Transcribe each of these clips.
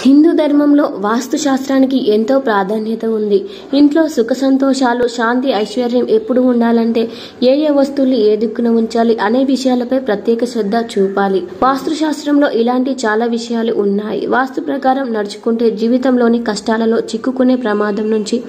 హిందూ ధర్మంలో వాస్తు శాస్త్రానికి ఎంతో ప్రాధాన్యత ఉంది. ఇంట్లో సుఖ సంతోషాలు, శాంతి, ఐశ్వర్యం ఎప్పుడు ఉండాలంటే ఏ వస్తువులు ఏ దిక్కున ఉంచాలి అనే విషయాలపై ప్రత్యేక శ్రద్ధ చూపాలి. వాస్తు శాస్త్రంలో ఇలాంటి చాలా విషయాలు ఉన్నాయి. వాస్తు ప్రకారం నడుచుకుంటే జీవితంలోని కష్టాలలో చిక్కుకునే ప్రమాదం నుంచి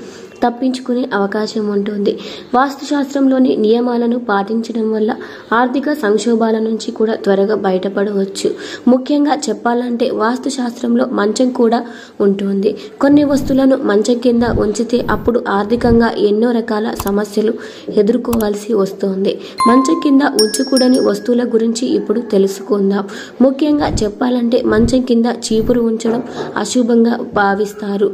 తప్పించుకునే అవకాశం ఉంటుంది. వాస్తుశాస్త్రంలోని నియమాలను పాటించడం వల్ల ఆర్థిక సంక్షోభాల నుంచి కూడా త్వరగా బయటపడవచ్చు. ముఖ్యంగా చెప్పాలంటే వాస్తుశాస్త్రంలో మంచం కూడా ఉంటుంది. కొన్ని వస్తువులను మంచం కింద ఉంచితే అప్పుడు ఆర్థికంగా ఎన్నో రకాల సమస్యలు ఎదుర్కోవాల్సి వస్తుంది. మంచం కింద ఉంచకూడని వస్తువుల గురించి ఇప్పుడు తెలుసుకుందాం. ముఖ్యంగా చెప్పాలంటే మంచం కింద చీపురు ఉంచడం అశుభంగా భావిస్తారు.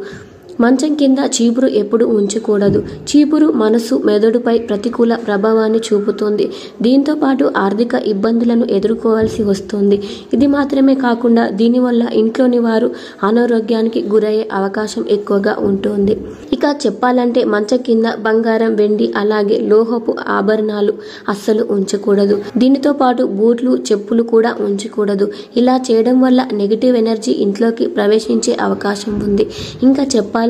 మంచం కింద చీపురు ఎప్పుడు ఉంచకూడదు. చీపురు మనసు, మెదడుపై ప్రతికూల ప్రభావాన్ని చూపుతుంది. దీంతో పాటు ఆర్థిక ఇబ్బందులను ఎదుర్కోవాల్సి వస్తుంది. ఇది మాత్రమే కాకుండా దీనివల్ల ఇంట్లోని వారు అనారోగ్యానికి గురయ్యే అవకాశం ఎక్కువగా ఉంటుంది. ఇక చెప్పాలంటే మంచం కింద బంగారం, వెండి అలాగే లోహపు ఆభరణాలు అస్సలు ఉంచకూడదు. దీనితో పాటు బూట్లు, చెప్పులు కూడా ఉంచకూడదు. ఇలా చేయడం వల్ల నెగిటివ్ ఎనర్జీ ఇంట్లోకి ప్రవేశించే అవకాశం ఉంది. ఇంకా చెప్పాలంటే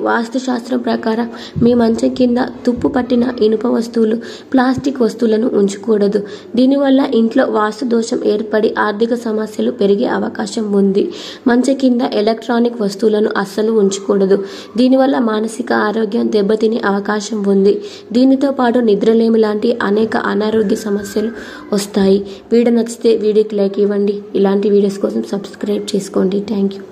వాస్తు శాస్త్రం ప్రకారం మీ మంచం కింద తుప్పు పట్టిన ఇనుప వస్తువులు, ప్లాస్టిక్ వస్తువులను ఉంచకూడదు. దీనివల్ల ఇంట్లో వాస్తు దోషం ఏర్పడి ఆర్థిక సమస్యలు పెరిగే అవకాశం ఉంది. మంచం కింద ఎలక్ట్రానిక్ వస్తువులను అస్సలు ఉంచకూడదు. దీనివల్ల మానసిక ఆరోగ్యం దెబ్బతినే అవకాశం ఉంది. దీనితో పాటు నిద్రలేమి లాంటి అనేక అనారోగ్య సమస్యలు వస్తాయి. వీడియో నచ్చితే వీడియోకి లైక్ ఇవ్వండి. ఇలాంటి వీడియోస్ కోసం సబ్స్క్రైబ్ చేసుకోండి. Thank you.